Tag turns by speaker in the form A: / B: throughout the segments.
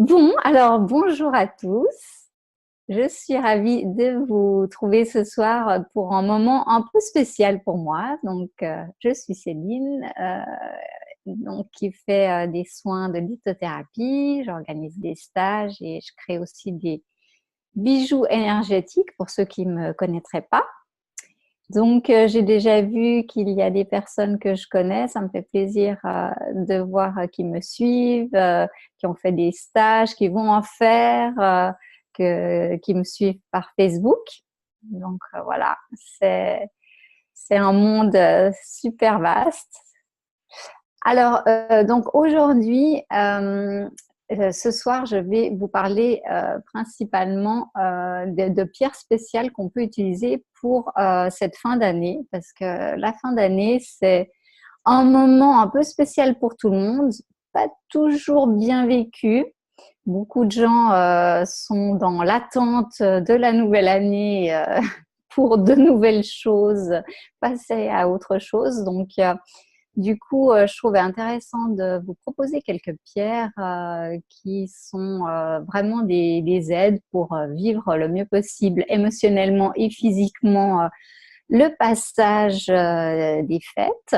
A: Bon, alors bonjour à tous. Je suis ravie de vous trouver ce soir pour un moment un peu spécial pour moi. Je suis Céline, qui fait des soins de lithothérapie. J'organise des stages et je crée aussi des bijoux énergétiques pour ceux qui me connaîtraient pas. J'ai déjà vu qu'il y a des personnes que je connais. Ça me fait plaisir de voir qui me suivent, qui ont fait des stages, qui vont en faire, qui me suivent par Facebook. Voilà, c'est un monde super vaste. Aujourd'hui, ce soir, je vais vous parler principalement de pierres spéciales qu'on peut utiliser pour cette fin d'année, parce que la fin d'année, c'est un moment un peu spécial pour tout le monde, pas toujours bien vécu. Beaucoup de gens sont dans l'attente de la nouvelle année pour de nouvelles choses, passer à autre chose. Je trouvais intéressant de vous proposer quelques pierres qui sont vraiment des aides pour vivre le mieux possible émotionnellement et physiquement le passage des fêtes.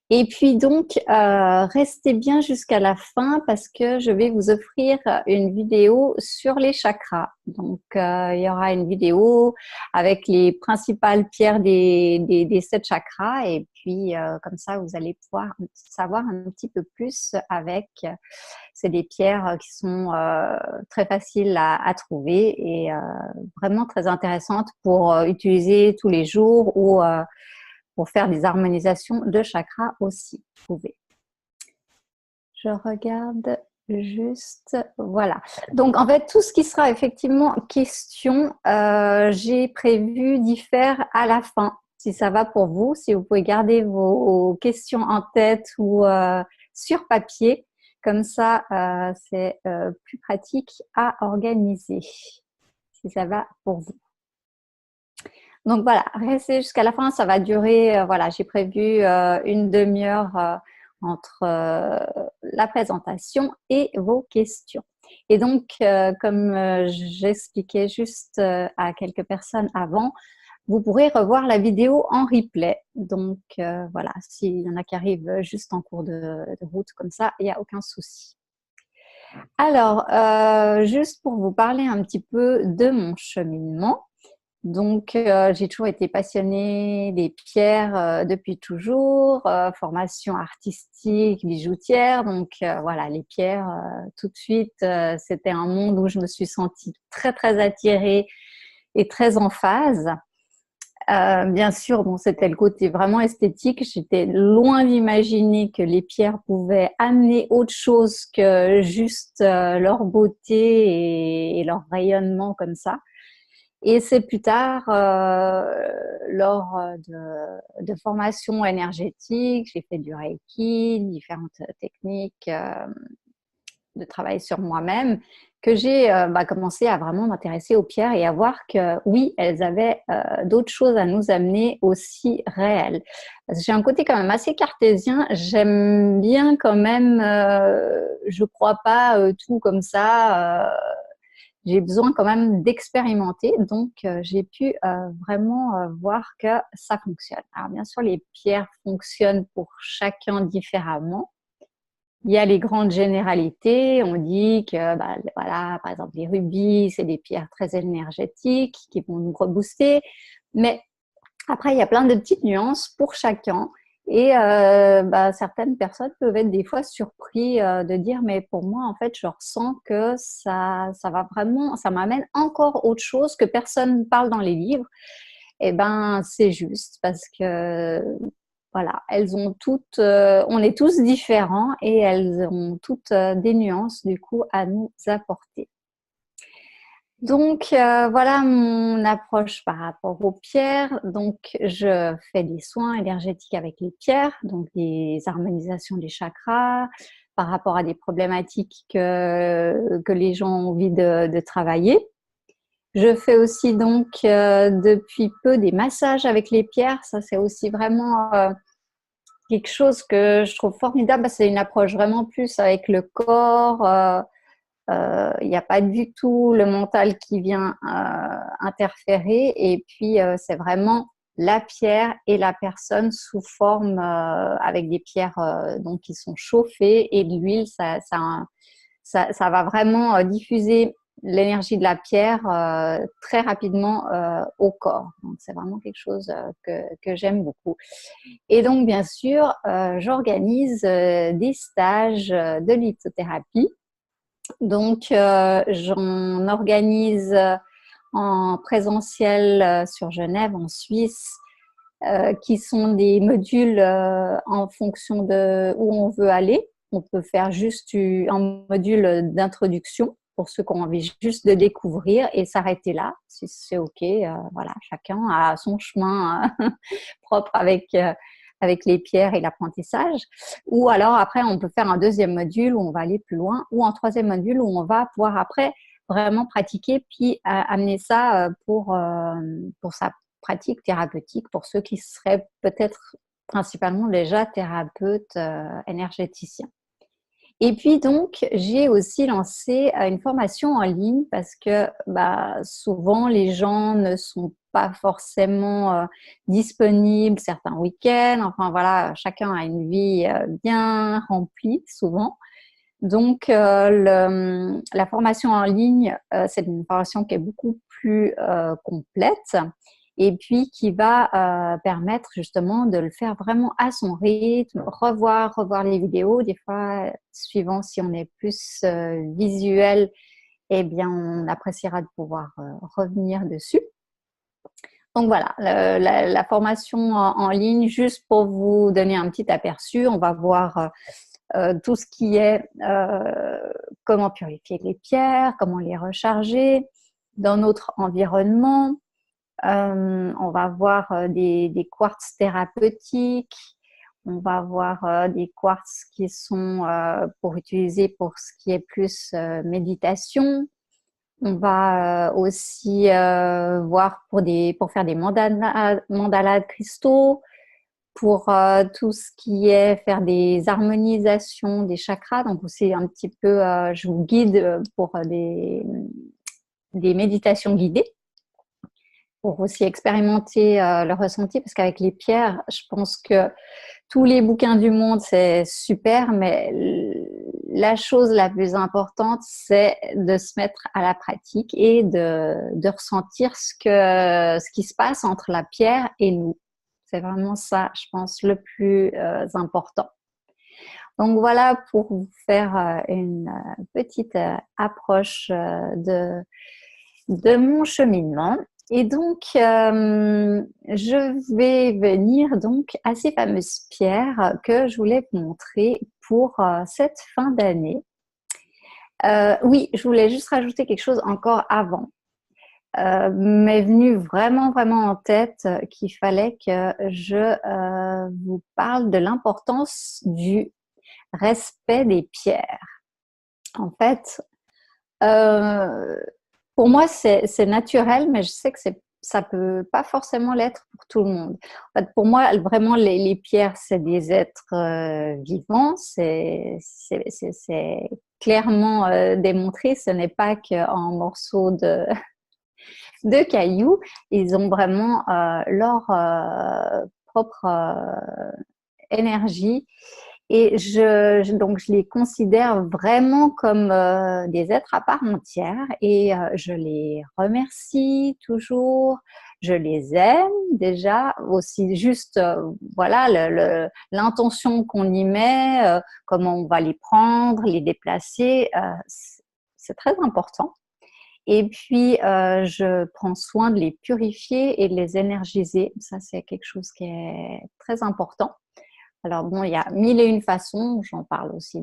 A: Restez bien jusqu'à la fin parce que je vais vous offrir une vidéo sur les chakras. Il y aura une vidéo avec les principales pierres des 7 chakras et puis comme ça, vous allez pouvoir savoir un petit peu plus avec. C'est des pierres qui sont très faciles à trouver et vraiment très intéressantes pour utiliser tous les jours ou pour faire des harmonisations de chakras aussi. Vous pouvez. Je regarde juste, voilà. Donc en fait, tout ce qui sera effectivement question, j'ai prévu d'y faire à la fin, si ça va pour vous, si vous pouvez garder vos questions en tête ou sur papier, comme ça c'est plus pratique à organiser, si ça va pour vous. Donc voilà, restez jusqu'à la fin, ça va durer, voilà, j'ai prévu une demi-heure entre la présentation et vos questions. Et comme j'expliquais juste à quelques personnes avant, vous pourrez revoir la vidéo en replay. Voilà, s'il y en a qui arrivent juste en cours de route comme ça, il n'y a aucun souci. Alors, juste pour vous parler un petit peu de mon cheminement. J'ai toujours été passionnée des pierres depuis toujours, formation artistique, bijoutière. Voilà, les pierres, tout de suite, c'était un monde où je me suis sentie très, très attirée et très en phase. Bien sûr, bon, c'était le côté vraiment esthétique. J'étais loin d'imaginer que les pierres pouvaient amener autre chose que juste leur beauté et leur rayonnement comme ça. Et c'est plus tard, lors de formations énergétiques, j'ai fait du Reiki, différentes techniques de travail sur moi-même, que j'ai commencé à vraiment m'intéresser aux pierres et à voir que oui, elles avaient d'autres choses à nous amener aussi réelles. Parce que j'ai un côté quand même assez cartésien, j'aime bien quand même, je crois pas tout comme ça. J'ai besoin quand même d'expérimenter, j'ai pu vraiment voir que ça fonctionne. Alors bien sûr, les pierres fonctionnent pour chacun différemment. Il y a les grandes généralités, on dit que voilà, par exemple les rubis, c'est des pierres très énergétiques qui vont nous rebooster, mais après il y a plein de petites nuances pour chacun. Et certaines personnes peuvent être des fois surpris de dire mais pour moi en fait je ressens que ça va vraiment, ça m'amène encore autre chose que personne ne parle dans les livres. Et ben c'est juste parce que voilà, elles ont toutes, on est tous différents et elles ont toutes des nuances du coup à nous apporter. Voilà mon approche par rapport aux pierres. Je fais des soins énergétiques avec les pierres, donc des harmonisations des chakras par rapport à des problématiques que les gens ont envie de travailler. Je fais aussi depuis peu des massages avec les pierres. Ça, c'est aussi vraiment quelque chose que je trouve formidable. C'est une approche vraiment plus avec le corps, Il n'y a pas du tout le mental qui vient interférer. Et puis, c'est vraiment la pierre et la personne sous forme avec des pierres donc qui sont chauffées et de l'huile. Ça va vraiment diffuser l'énergie de la pierre très rapidement au corps. Donc, c'est vraiment quelque chose que j'aime beaucoup. Et donc, bien sûr, j'organise des stages de lithothérapie. Donc, j'en organise en présentiel sur Genève, en Suisse, qui sont des modules en fonction de où on veut aller. On peut faire juste un module d'introduction pour ceux qui ont envie juste de découvrir et s'arrêter là, si c'est OK. Voilà, chacun a son chemin propre avec les pierres et l'apprentissage. Ou alors après, on peut faire un deuxième module où on va aller plus loin, ou un troisième module où on va pouvoir après vraiment pratiquer, puis amener ça pour sa pratique thérapeutique, pour ceux qui seraient peut-être principalement déjà thérapeutes énergéticiens. Et puis donc, j'ai aussi lancé une formation en ligne parce que souvent les gens ne sont pas forcément disponibles certains week-ends. Enfin voilà, chacun a une vie bien remplie souvent. Donc, la formation en ligne, c'est une formation qui est beaucoup plus complète et puis qui va permettre justement de le faire vraiment à son rythme, revoir les vidéos. Des fois, suivant si on est plus visuel, eh bien, on appréciera de pouvoir revenir dessus. Donc voilà, la formation en ligne, juste pour vous donner un petit aperçu, on va voir tout ce qui est comment purifier les pierres, comment les recharger dans notre environnement. On va voir des quartz thérapeutiques, on va voir des quartz qui sont pour utiliser pour ce qui est plus méditation. On va aussi voir pour faire des mandalas de cristaux, pour tout ce qui est faire des harmonisations des chakras. Donc aussi un petit peu, je vous guide pour des méditations guidées, pour aussi expérimenter le ressenti, parce qu'avec les pierres, je pense que tous les bouquins du monde, c'est super, mais la chose la plus importante, c'est de se mettre à la pratique et de ressentir ce qui se passe entre la pierre et nous. C'est vraiment ça, je pense, le plus important. Donc voilà pour vous faire une petite approche de mon cheminement. Et donc, je vais venir donc à ces fameuses pierres que je voulais vous montrer pour cette fin d'année. Oui, je voulais juste rajouter quelque chose encore avant. M'est venu vraiment en tête qu'il fallait que je vous parle de l'importance du respect des pierres. En fait, pour moi, c'est naturel, mais je sais que ça peut pas forcément l'être pour tout le monde. En fait, pour moi, vraiment, les pierres, c'est des êtres vivants. C'est clairement démontré. Ce n'est pas qu'un morceau de cailloux. Ils ont vraiment leur propre énergie. Et donc, je les considère vraiment comme des êtres à part entière et je les remercie toujours. Je les aime déjà aussi juste, voilà, l'intention qu'on y met, comment on va les prendre, les déplacer, c'est très important. Et puis, je prends soin de les purifier et de les énergiser. Ça, c'est quelque chose qui est très important. Alors bon, il y a mille et une façons, j'en parle aussi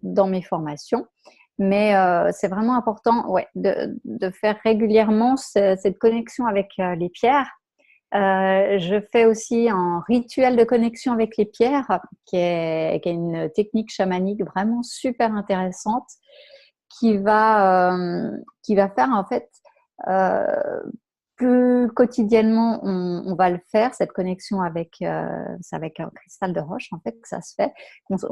A: dans mes formations, mais c'est vraiment important de faire régulièrement cette connexion avec les pierres. Je fais aussi un rituel de connexion avec les pierres, qui est une technique chamanique vraiment super intéressante, qui va faire en fait plus quotidiennement on va le faire, cette connexion avec, c'est avec un cristal de roche en fait que ça se fait,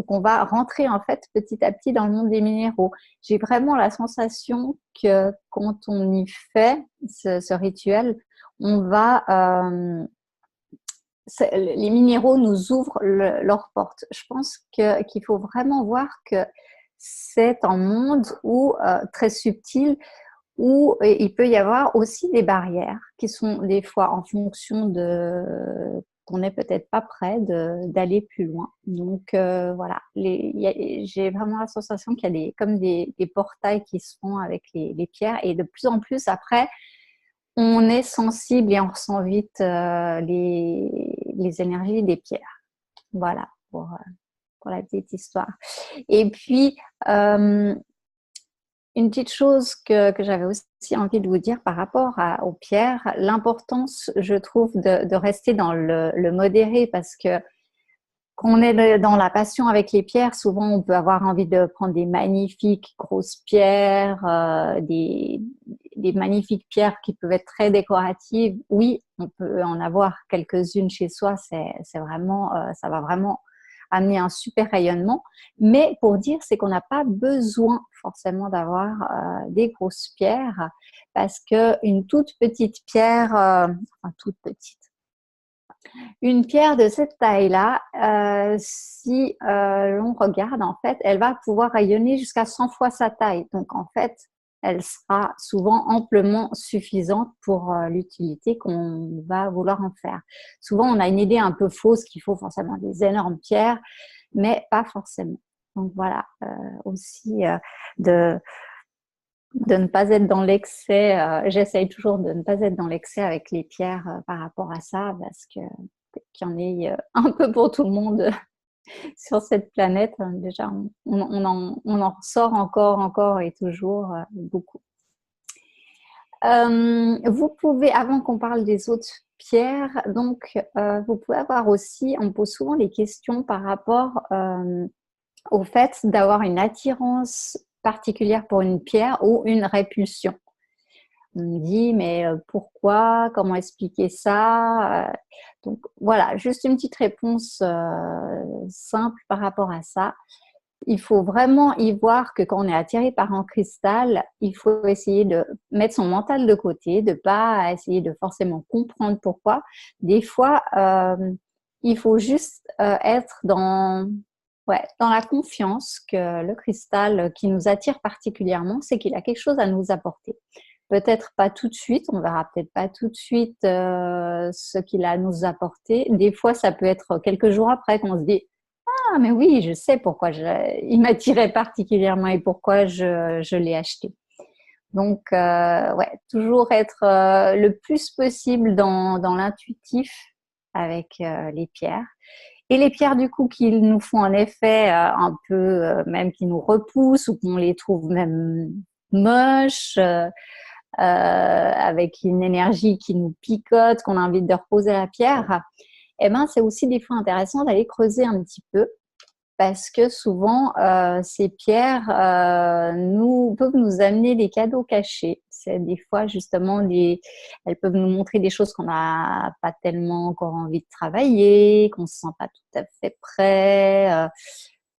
A: qu'on va rentrer en fait petit à petit dans le monde des minéraux. J'ai vraiment la sensation que quand on y fait ce rituel, on va, les minéraux nous ouvrent leurs portes. Je pense qu'il faut vraiment voir que c'est un monde où, très subtil, où il peut y avoir aussi des barrières qui sont des fois en fonction de qu'on n'est peut-être pas prêt d'aller plus loin. Donc voilà, j'ai vraiment la sensation qu'il y a comme des portails qui se font avec les pierres, et de plus en plus après, on est sensible et on ressent vite les énergies des pierres. Voilà, pour la petite histoire. Et puis, une petite chose que j'avais aussi envie de vous dire par rapport aux pierres, l'importance, je trouve, de rester dans le modéré, parce que quand on est dans la passion avec les pierres, souvent on peut avoir envie de prendre des magnifiques grosses pierres, des magnifiques pierres qui peuvent être très décoratives. Oui, on peut en avoir quelques-unes chez soi, c'est vraiment, ça va vraiment amener un super rayonnement. Mais pour dire, c'est qu'on n'a pas besoin forcément d'avoir des grosses pierres, parce qu'une toute petite pierre, enfin toute petite, une pierre de cette taille-là, si l'on regarde, en fait, elle va pouvoir rayonner jusqu'à 100 fois sa taille. Donc, en fait, elle sera souvent amplement suffisante pour l'utilité qu'on va vouloir en faire. Souvent, on a une idée un peu fausse qu'il faut forcément des énormes pierres, mais pas forcément. Donc, voilà, aussi de ne pas être dans l'excès. J'essaye toujours de ne pas être dans l'excès avec les pierres par rapport à ça, parce que qu'il y en ait un peu pour tout le monde sur cette planète. Déjà, on en ressort encore et toujours beaucoup. Vous pouvez, avant qu'on parle des autres pierres, donc vous pouvez avoir aussi, on me pose souvent les questions par rapport au fait d'avoir une attirance particulière pour une pierre ou une répulsion. On me dit, mais pourquoi? Comment expliquer ça? Donc voilà, juste une petite réponse simple par rapport à ça. Il faut vraiment y voir que quand on est attiré par un cristal, il faut essayer de mettre son mental de côté, de ne pas essayer de forcément comprendre pourquoi. Des fois, il faut juste être dans la confiance que le cristal qui nous attire particulièrement, c'est qu'il a quelque chose à nous apporter. Peut-être pas tout de suite, on verra peut-être pas tout de suite ce qu'il a à nous apporter. Des fois, ça peut être quelques jours après qu'on se dit « Ah, mais oui, je sais pourquoi il m'attirait particulièrement et pourquoi je l'ai acheté. » Donc, ouais, toujours être le plus possible dans l'intuitif avec les pierres. Et les pierres, du coup, qui nous font un effet un peu, même qui nous repoussent, ou qu'on les trouve même moches, avec une énergie qui nous picote, qu'on a envie de reposer la pierre, eh ben, c'est aussi des fois intéressant d'aller creuser un petit peu, parce que souvent, ces pierres peuvent nous amener des cadeaux cachés. C'est des fois justement elles peuvent nous montrer des choses qu'on n'a pas tellement encore envie de travailler, qu'on ne se sent pas tout à fait prêt,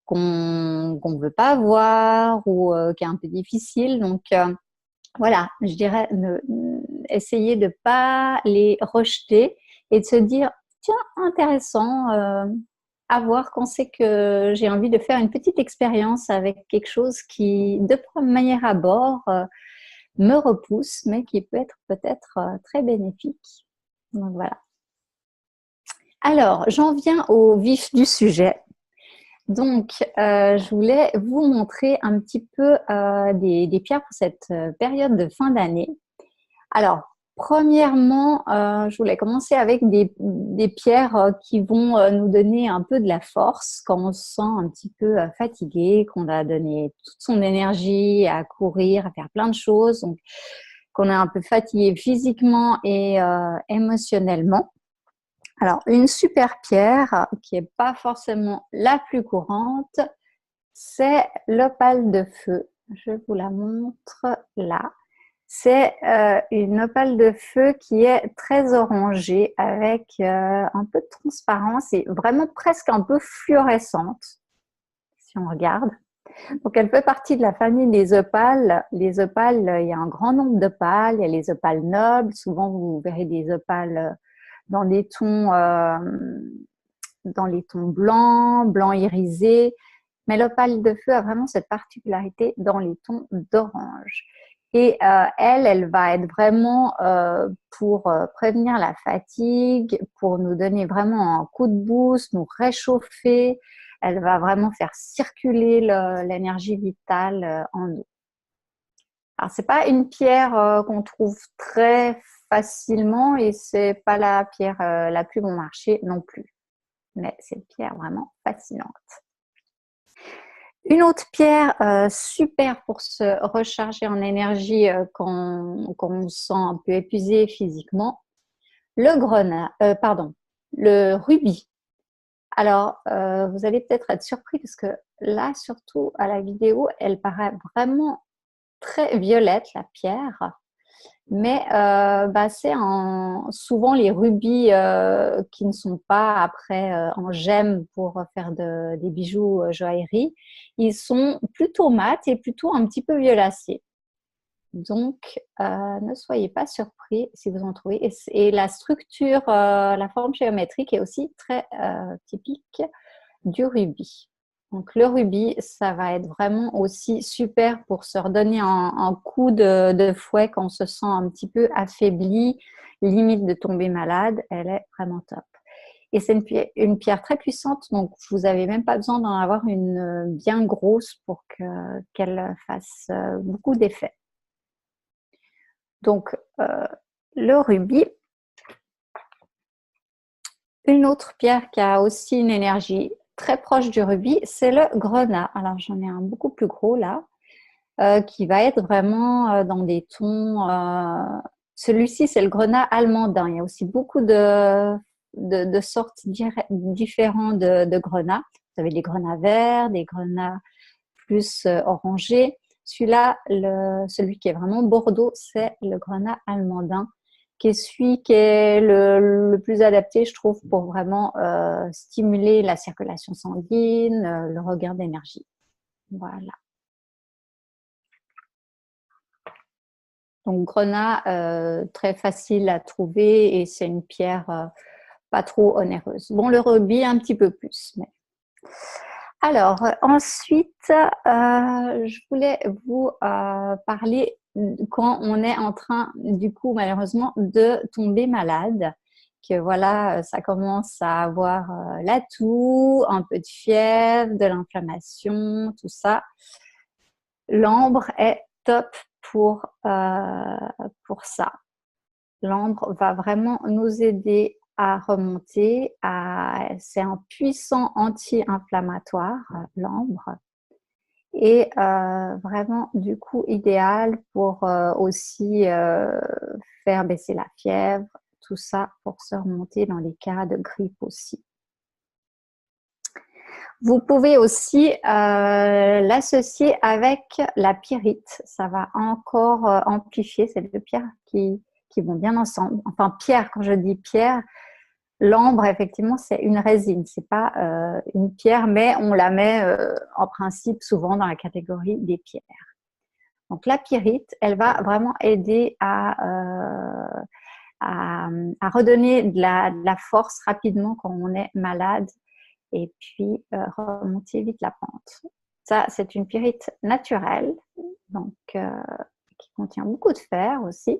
A: qu'on ne veut pas voir, ou qui est un peu difficile. Donc voilà, je dirais essayer de ne pas les rejeter et de se dire tiens, intéressant, à voir quand c'est que j'ai envie de faire une petite expérience avec quelque chose qui, de première abord, me repousse, mais qui peut être peut-être très bénéfique. Donc voilà. Alors, j'en viens au vif du sujet. Donc, je voulais vous montrer un petit peu des pierres pour cette période de fin d'année. Alors, premièrement, je voulais commencer avec des pierres qui vont nous donner un peu de la force quand on se sent un petit peu fatigué, qu'on a donné toute son énergie à courir, à faire plein de choses, donc qu'on est un peu fatigué physiquement et émotionnellement. Alors, une super pierre qui n'est pas forcément la plus courante, c'est l'opale de feu. Je vous la montre là. C'est une opale de feu qui est très orangée avec un peu de transparence et vraiment presque un peu fluorescente, si on regarde. Donc, elle fait partie de la famille des opales. Les opales, il y a un grand nombre d'opales. Il y a les opales nobles. Souvent, vous verrez des opales dans des tons blancs, blancs irisés. Mais l'opale de feu a vraiment cette particularité dans les tons d'orange. Et elle va être vraiment pour prévenir la fatigue, pour nous donner vraiment un coup de boost, nous réchauffer. Elle va vraiment faire circuler l'énergie vitale en nous. Alors, c'est pas une pierre qu'on trouve très facilement et c'est pas la pierre la plus bon marché non plus. Mais c'est une pierre vraiment fascinante. Une autre pierre super pour se recharger en énergie quand on se sent un peu épuisé physiquement, le rubis. Alors, vous allez peut-être être surpris parce que là, surtout à la vidéo, elle paraît vraiment très violette, la pierre. Mais c'est souvent les rubis qui ne sont pas après en gemme pour faire des bijoux joaillerie. Ils sont plutôt mat et plutôt un petit peu violacés. Donc, ne soyez pas surpris si vous en trouvez. Et la structure, la forme géométrique est aussi très typique du rubis. Donc, le rubis, ça va être vraiment aussi super pour se redonner un coup de fouet quand on se sent un petit peu affaibli, limite de tomber malade. Elle est vraiment top. Et c'est une pierre très puissante, donc vous n'avez même pas besoin d'en avoir une bien grosse pour qu'elle fasse beaucoup d'effet. Donc, le rubis. Une autre pierre qui a aussi une énergie très proche du rubis, c'est le grenat. Alors, j'en ai un beaucoup plus gros là, qui va être vraiment dans des tons... celui-ci, c'est le grenat allemandin. Il y a aussi beaucoup de sortes différentes de grenats. Vous avez des grenats verts, des grenats plus orangés. Celui-là, celui qui est vraiment bordeaux, c'est le grenat allemandin, qui est celui qui est le plus adapté, je trouve, pour vraiment stimuler la circulation sanguine, le regain d'énergie. Voilà. Donc, grenat, très facile à trouver et c'est une pierre pas trop onéreuse. Bon, le rubis, un petit peu plus. Mais... Alors, ensuite, je voulais vous parler quand on est en train, du coup, malheureusement, de tomber malade, que voilà, ça commence à avoir la toux, un peu de fièvre, de l'inflammation, tout ça. L'ambre est top pour ça. L'ambre va vraiment nous aider à remonter. C'est un puissant anti-inflammatoire, l'ambre. Et vraiment, du coup, idéal pour aussi faire baisser la fièvre, tout ça pour se remonter dans les cas de grippe aussi. Vous pouvez aussi l'associer avec la pyrite. Ça va encore amplifier. C'est deux pierres qui vont bien ensemble. Enfin, pierre, quand je dis pierre, l'ambre, effectivement, c'est une résine. C'est pas une pierre, mais on la met en principe souvent dans la catégorie des pierres. Donc, la pyrite, elle va vraiment aider à redonner de la force rapidement quand on est malade et puis remonter vite la pente. Ça, c'est une pyrite naturelle, donc qui contient beaucoup de fer aussi.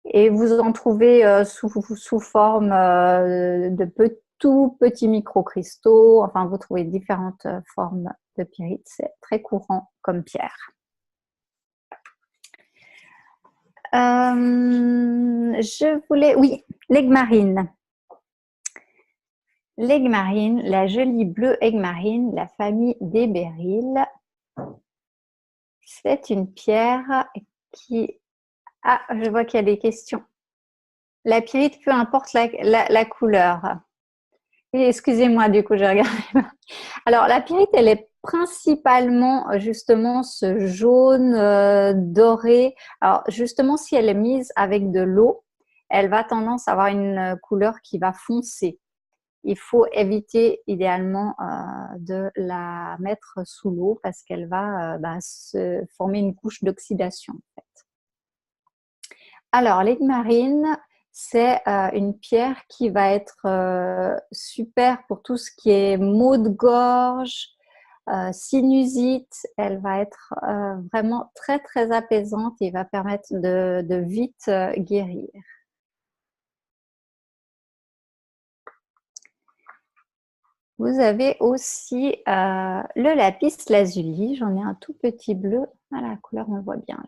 A: Et vous en trouvez sous forme de tout petits microcristaux. Enfin, vous trouvez différentes formes de pyrite. C'est très courant comme pierre. Oui, l'aigue marine. L'aigue marine, la jolie bleue aigue marine, la famille des béryls. C'est une pierre qui... Ah, je vois qu'il y a des questions. La pyrite, peu importe la couleur. Excusez-moi, du coup, j'ai regardé. Alors, la pyrite, elle est principalement justement ce jaune doré. Alors justement, si elle est mise avec de l'eau, elle va tendance à avoir une couleur qui va foncer. Il faut éviter idéalement de la mettre sous l'eau parce qu'elle va se former une couche d'oxydation. En fait. Alors, l'aigue-marine, c'est une pierre qui va être super pour tout ce qui est maux de gorge, sinusite. Elle va être vraiment très, très apaisante et va permettre de vite guérir. Vous avez aussi le lapis lazuli. J'en ai un tout petit bleu. Ah, la couleur, on le voit bien là.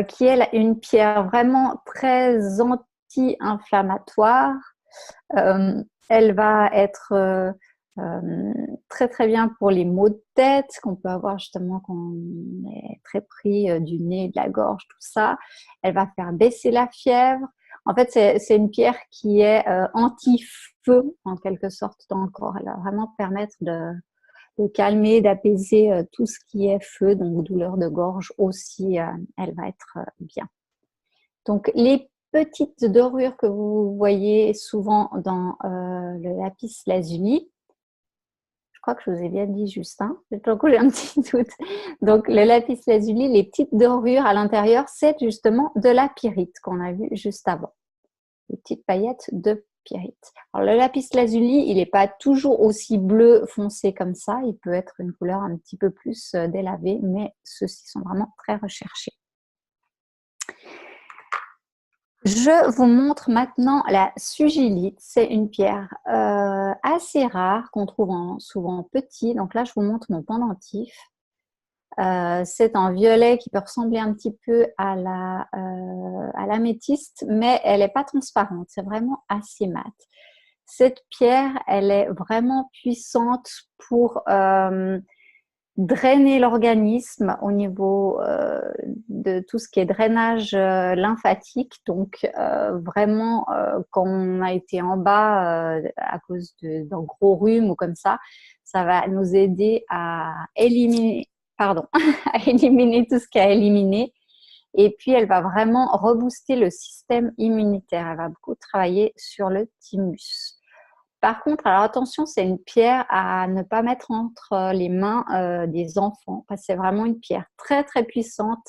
A: Qui est une pierre vraiment très anti-inflammatoire. Elle va être très très bien pour les maux de tête qu'on peut avoir justement quand on est très pris du nez, de la gorge, tout ça. Elle va faire baisser la fièvre. En fait, c'est une pierre qui est anti-feu en quelque sorte dans le corps. Elle va vraiment permettre de calmer, d'apaiser tout ce qui est feu, donc douleur de gorge aussi, elle va être bien. Donc, les petites dorures que vous voyez souvent dans le lapis lazuli, je crois que je vous ai bien dit, Justin, j'ai un petit doute. Donc, le lapis lazuli, les petites dorures à l'intérieur, c'est justement de la pyrite qu'on a vu juste avant. Les petites paillettes de pyrite. Alors, le lapis lazuli, il n'est pas toujours aussi bleu foncé comme ça. Il peut être une couleur un petit peu plus délavée, mais ceux-ci sont vraiment très recherchés. Je vous montre maintenant la sugilite. C'est une pierre assez rare qu'on trouve souvent petit. Donc là, je vous montre mon pendentif. C'est en violet qui peut ressembler un petit peu à l'améthyste, mais elle n'est pas transparente. C'est vraiment assez mat. Cette pierre, elle est vraiment puissante pour drainer l'organisme au niveau de tout ce qui est drainage lymphatique. Donc, vraiment, quand on a été en bas à cause d'un gros rhume ou comme ça va nous aider à éliminer, pardon, à éliminer tout ce qu'il y a à éliminer. Et puis, elle va vraiment rebooster le système immunitaire. Elle va beaucoup travailler sur le thymus. Par contre, alors attention, c'est une pierre à ne pas mettre entre les mains des enfants parce que c'est vraiment une pierre très très puissante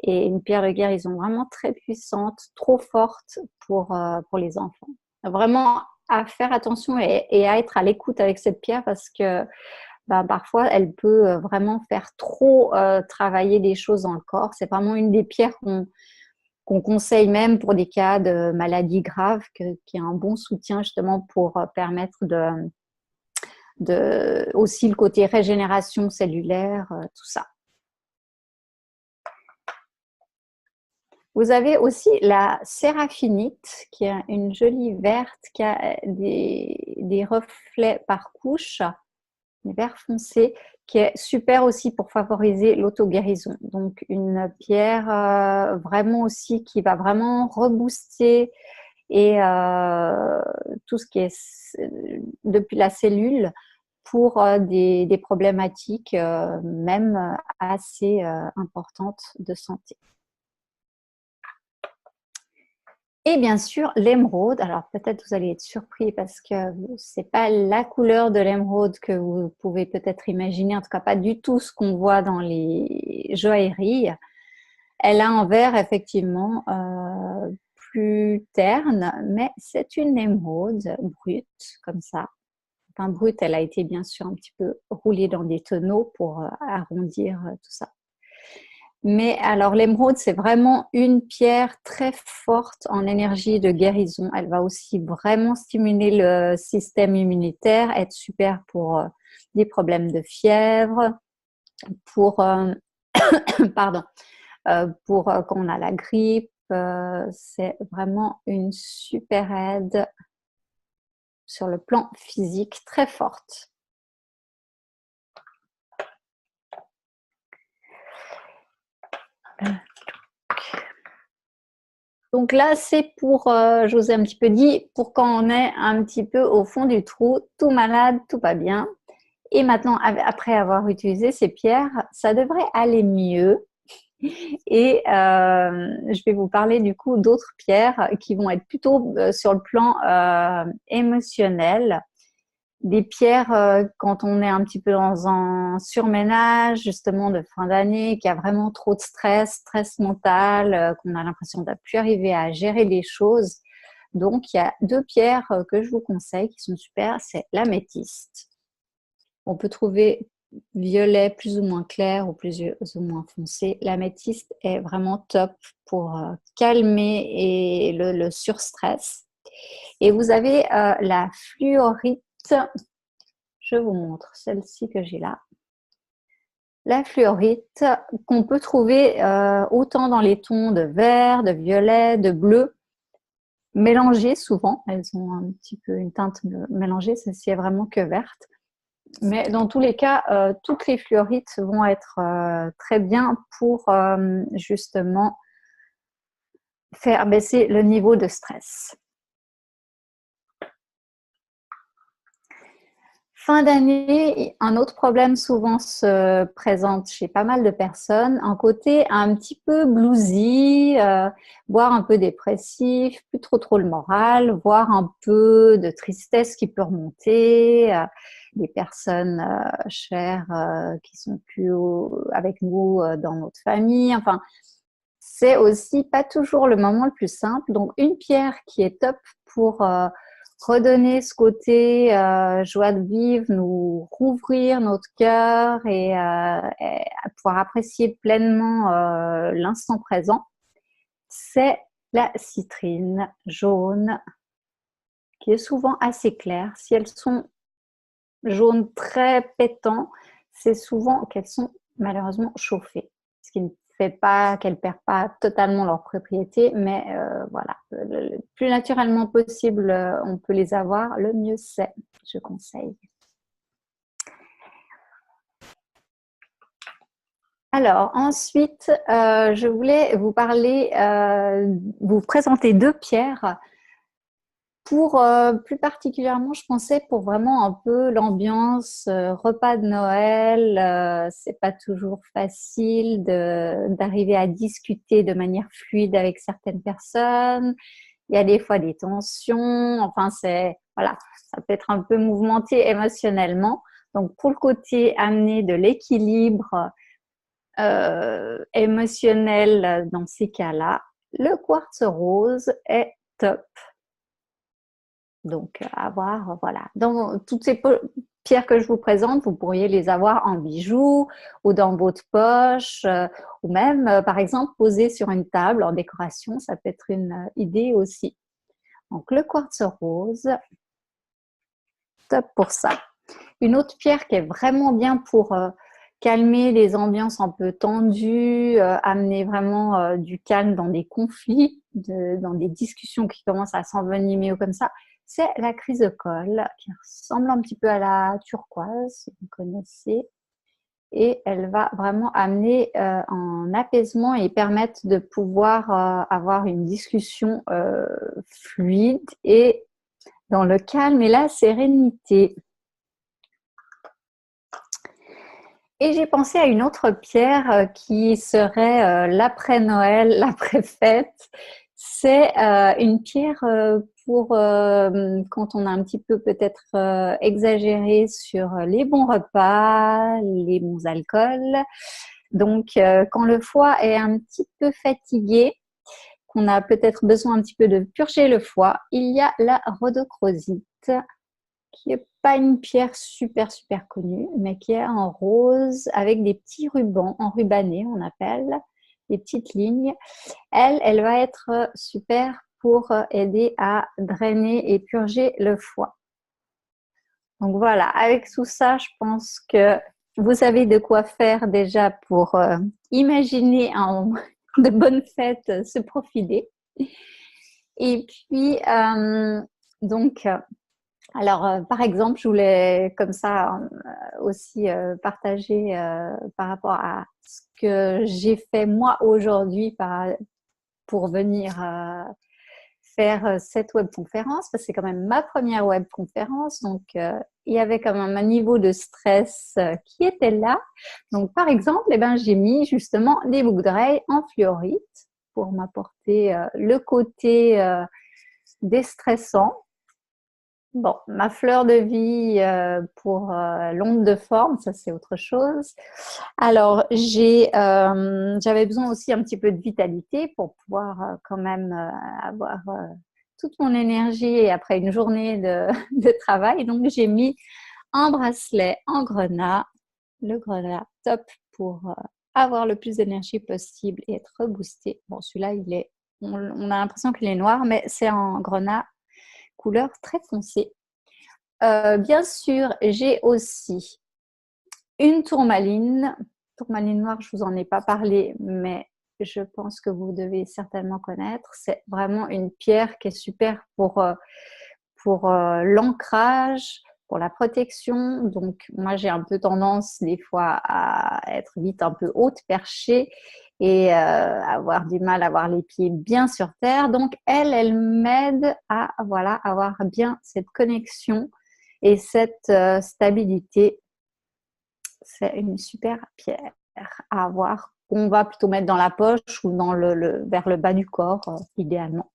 A: et une pierre de guérison vraiment très puissante, trop forte pour les enfants. Vraiment à faire attention et à être à l'écoute avec cette pierre parce que parfois elle peut vraiment faire trop travailler des choses dans le corps. C'est vraiment une des pierres qu'on conseille même pour des cas de maladies graves, qui est un bon soutien justement pour permettre aussi le côté régénération cellulaire, tout ça. Vous avez aussi la séraphinite, qui est une jolie verte, qui a des reflets par couche, des verts foncés, qui est super aussi pour favoriser l'auto-guérison. Donc, une pierre vraiment aussi qui va vraiment rebooster et tout ce qui est depuis la cellule pour des problématiques même assez importantes de santé. Et bien sûr, l'émeraude. Alors peut-être vous allez être surpris parce que ce n'est pas la couleur de l'émeraude que vous pouvez peut-être imaginer, en tout cas pas du tout ce qu'on voit dans les joailleries. Elle a un vert effectivement plus terne, mais c'est une émeraude brute comme ça. Enfin brute, elle a été bien sûr un petit peu roulée dans des tonneaux pour arrondir tout ça. Mais alors l'émeraude, c'est vraiment une pierre très forte en énergie de guérison. Elle va aussi vraiment stimuler le système immunitaire, être super pour des problèmes de fièvre, pour, pardon, pour quand on a la grippe. C'est vraiment une super aide sur le plan physique très forte. Donc là, c'est pour, je vous ai un petit peu dit, pour quand on est un petit peu au fond du trou, tout malade, tout pas bien. Et maintenant, après avoir utilisé ces pierres, ça devrait aller mieux. Et je vais vous parler du coup d'autres pierres qui vont être plutôt sur le plan émotionnel. Des pierres quand on est un petit peu dans un surménage justement de fin d'année, qui a vraiment trop de stress mental, qu'on a l'impression de ne plus arriver à gérer les choses. Donc il y a deux pierres que je vous conseille qui sont super, c'est l'améthyste. On peut trouver violet plus ou moins clair ou plus ou moins foncé. L'améthyste est vraiment top pour calmer le surstress. Et vous avez la fluorite. Je vous montre celle-ci que j'ai là. La fluorite qu'on peut trouver autant dans les tons de vert, de violet, de bleu, mélangées souvent. Elles ont un petit peu une teinte mélangée, celle-ci est vraiment que verte. Mais dans tous les cas, toutes les fluorites vont être très bien pour justement faire baisser le niveau de stress. Fin d'année, un autre problème souvent se présente chez pas mal de personnes, un côté un petit peu bluesy, voire un peu dépressif, plus trop le moral, voire un peu de tristesse qui peut remonter, des personnes chères qui sont plus avec nous dans notre famille, enfin, c'est aussi pas toujours le moment le plus simple. Donc, une pierre qui est top pour redonner ce côté joie de vivre, nous rouvrir notre cœur et pouvoir apprécier pleinement l'instant présent, c'est la citrine jaune qui est souvent assez claire. Si elles sont jaunes très pétants, c'est souvent qu'elles sont malheureusement chauffées, ce qui ne fait pas qu'elles ne perdent pas totalement leurs propriétés, mais voilà, le plus naturellement possible on peut les avoir, le mieux c'est, je conseille. Alors ensuite, je voulais vous parler, vous présenter deux pierres. Pour plus particulièrement, je pensais pour vraiment un peu l'ambiance repas de Noël, c'est pas toujours facile d'arriver à discuter de manière fluide avec certaines personnes. Il y a des fois des tensions. Enfin, voilà, ça peut être un peu mouvementé émotionnellement. Donc, pour le côté amener de l'équilibre émotionnel dans ces cas-là, le quartz rose est top. Donc, à voir, voilà. Dans toutes ces pierres que je vous présente, vous pourriez les avoir en bijoux ou dans votre poche ou même, par exemple, posées sur une table en décoration. Ça peut être une idée aussi. Donc, le quartz rose, top pour ça. Une autre pierre qui est vraiment bien pour calmer les ambiances un peu tendues, amener vraiment du calme dans des conflits, dans des discussions qui commencent à s'envenimer ou comme ça, c'est la chrysocolle qui ressemble un petit peu à la turquoise, si vous connaissez. Et elle va vraiment amener un apaisement et permettre de pouvoir avoir une discussion fluide et dans le calme et la sérénité. Et j'ai pensé à une autre pierre qui serait l'après-Noël, l'après-fête. C'est une pierre pour quand on a un petit peu peut-être exagéré sur les bons repas, les bons alcools. Donc, quand le foie est un petit peu fatigué, qu'on a peut-être besoin un petit peu de purger le foie, il y a la rhodochrosite, qui n'est pas une pierre super connue, mais qui est en rose avec des petits rubans, enrubannés on appelle, des petites lignes. Elle va être super pour aider à drainer et purger le foie. Donc voilà, avec tout ça, je pense que vous avez de quoi faire déjà pour imaginer de bonnes fêtes se profiler. Et puis, donc, alors, par exemple, je voulais comme ça aussi partager par rapport à ce que j'ai fait moi aujourd'hui pour venir faire cette webconférence, parce que c'est quand même ma première webconférence, donc il y avait quand même un niveau de stress qui était là. Donc par exemple, eh ben, j'ai mis justement des boucles d'oreilles en fluorite pour m'apporter le côté déstressant. Bon, ma fleur de vie pour l'onde de forme, ça c'est autre chose. Alors, j'avais besoin aussi un petit peu de vitalité pour pouvoir quand même avoir toute mon énergie après une journée de travail. Donc, j'ai mis un bracelet en grenat, le grenat top pour avoir le plus d'énergie possible et être reboosté. Bon, celui-là, on a l'impression qu'il est noir, mais c'est en grenat couleur très foncée. Bien sûr, j'ai aussi une tourmaline. Tourmaline noire, je ne vous en ai pas parlé, mais je pense que vous devez certainement connaître. C'est vraiment une pierre qui est super pour l'ancrage, pour la protection. Donc, moi, j'ai un peu tendance des fois à être vite un peu haute, perchée et avoir du mal à avoir les pieds bien sur terre. Donc, elle m'aide à voilà, avoir bien cette connexion et cette stabilité. C'est une super pierre à avoir. On va plutôt mettre dans la poche ou vers le bas du corps, idéalement.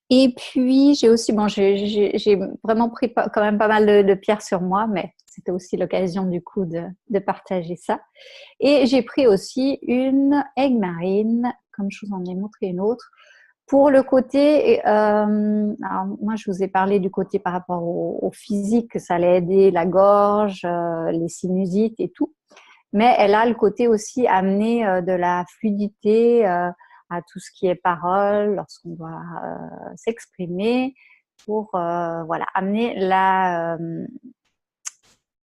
A: Et puis, j'ai aussi, bon, j'ai vraiment pris quand même pas mal de pierres sur moi, mais c'était aussi l'occasion du coup de partager ça. Et j'ai pris aussi une aigue marine, comme je vous en ai montré une autre, pour le côté, alors moi je vous ai parlé du côté par rapport au physique, que ça allait aider la gorge, les sinusites et tout. Mais elle a le côté aussi amener de la fluidité à tout ce qui est parole, lorsqu'on doit s'exprimer, pour voilà, amener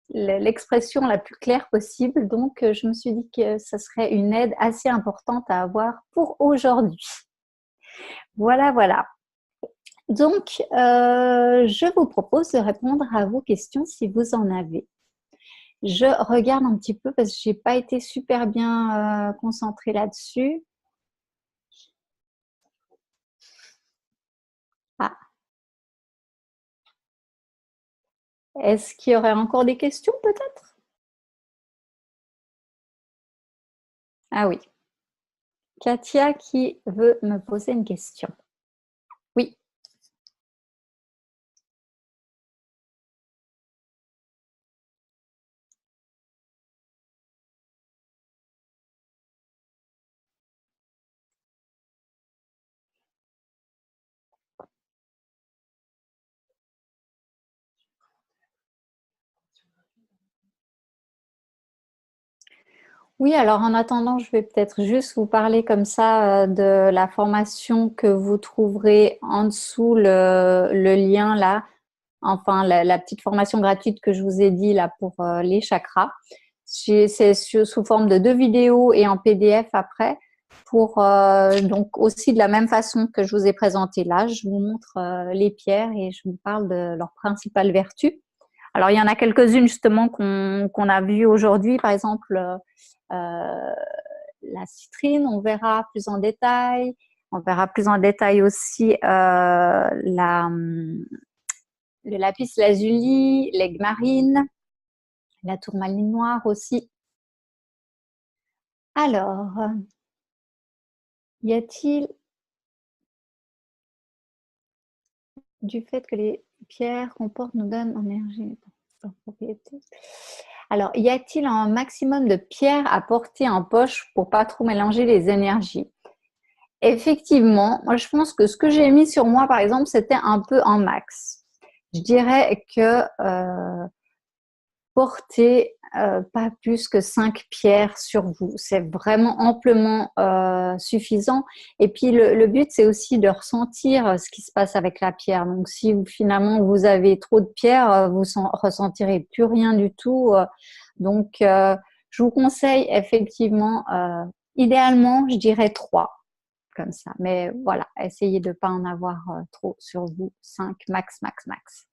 A: l'expression la plus claire possible. Donc, je me suis dit que ça serait une aide assez importante à avoir pour aujourd'hui. Voilà, voilà. Donc, je vous propose de répondre à vos questions si vous en avez. Je regarde un petit peu parce que je n'ai pas été super bien concentrée là-dessus. Ah. Est-ce qu'il y aurait encore des questions peut-être? Ah oui. Katia qui veut me poser une question. Oui. Oui, alors en attendant, je vais peut-être juste vous parler comme ça de la formation que vous trouverez en dessous le lien là, enfin la petite formation gratuite que je vous ai dit là pour les chakras. C'est sous forme de 2 vidéos et en PDF après pour donc aussi de la même façon que je vous ai présenté là. Je vous montre les pierres et je vous parle de leurs principales vertus. Alors, il y en a quelques-unes justement qu'on a vues aujourd'hui, par exemple la citrine, on verra plus en détail. On verra plus en détail aussi le lapis lazuli, l'aigue marine, la tourmaline noire aussi. Alors, y a-t-il du fait que les pierres qu'on porte nous donnent en énergie leur propriété? Alors, y a-t-il un maximum de pierres à porter en poche pour pas trop mélanger les énergies? Effectivement, moi je pense que ce que j'ai mis sur moi, par exemple, c'était un peu en max. Je dirais que porter pas plus que 5 pierres sur vous, c'est vraiment amplement suffisant. Et puis le but, c'est aussi de ressentir ce qui se passe avec la pierre. Donc si finalement vous avez trop de pierres, vous ne ressentirez plus rien du tout. Donc je vous conseille effectivement, idéalement, je dirais 3. Comme ça. Mais voilà, essayez de ne pas en avoir trop sur vous. 5 max, max, max.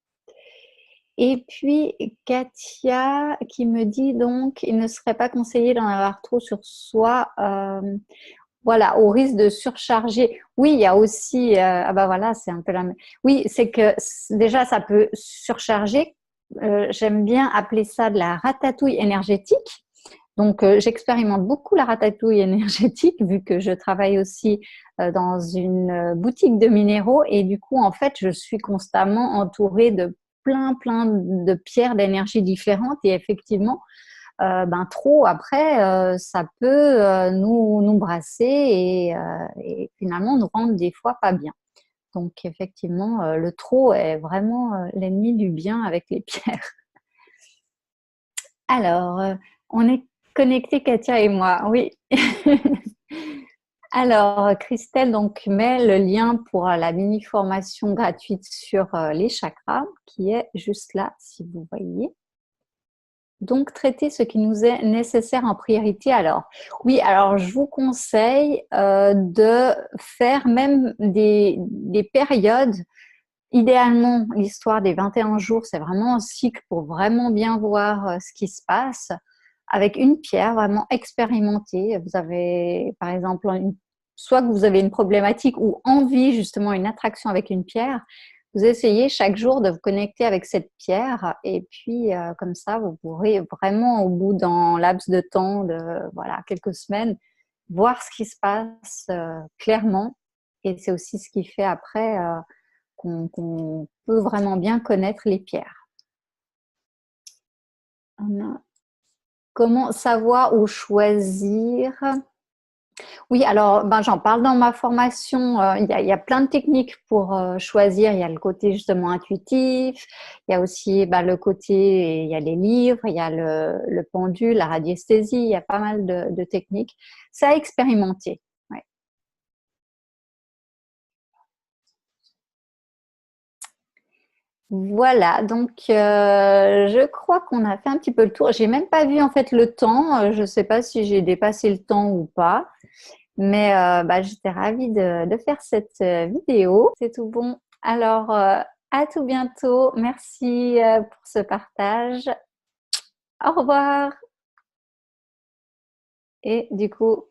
A: Et puis, Katia qui me dit donc, il ne serait pas conseillé d'en avoir trop sur soi. voilà, au risque de surcharger. Oui, il y a aussi, ah bah voilà, c'est un peu la même. Oui, c'est que déjà, ça peut surcharger. J'aime bien appeler ça de la ratatouille énergétique. Donc, j'expérimente beaucoup la ratatouille énergétique vu que je travaille aussi dans une boutique de minéraux et du coup, en fait, je suis constamment entourée de plein de pierres d'énergie différentes et effectivement, ben trop après, ça peut nous brasser et finalement nous rendre des fois pas bien. Donc effectivement, le trop est vraiment l'ennemi du bien avec les pierres. Alors, on est connectés, Katia et moi, oui. Alors, Christelle donc met le lien pour la mini formation gratuite sur les chakras, qui est juste là, si vous voyez. Donc, traiter ce qui nous est nécessaire en priorité. Alors, oui, alors je vous conseille de faire même des périodes. Idéalement, l'histoire des 21 jours, c'est vraiment un cycle pour vraiment bien voir ce qui se passe avec une pierre vraiment expérimentée. Vous avez, par exemple, soit que vous avez une problématique ou envie, justement, une attraction avec une pierre, vous essayez chaque jour de vous connecter avec cette pierre et puis comme ça, vous pourrez vraiment, au bout d'un laps de temps de voilà, quelques semaines, voir ce qui se passe clairement. Et c'est aussi ce qui fait après qu'on peut vraiment bien connaître les pierres. Comment savoir où choisir? Oui, alors ben, j'en parle dans ma formation. Il y a plein de techniques pour choisir. Il y a le côté justement intuitif, il y a aussi ben, le côté, il y a les livres, il y a le pendule, la radiesthésie, il y a pas mal de techniques. C'est à expérimenter. Ouais. Voilà, donc je crois qu'on a fait un petit peu le tour. J'ai même pas vu en fait le temps. Je ne sais pas si j'ai dépassé le temps ou pas. Mais bah, j'étais ravie de faire cette vidéo. C'est tout bon. Alors, à tout bientôt. Merci pour ce partage. Au revoir. Et du coup,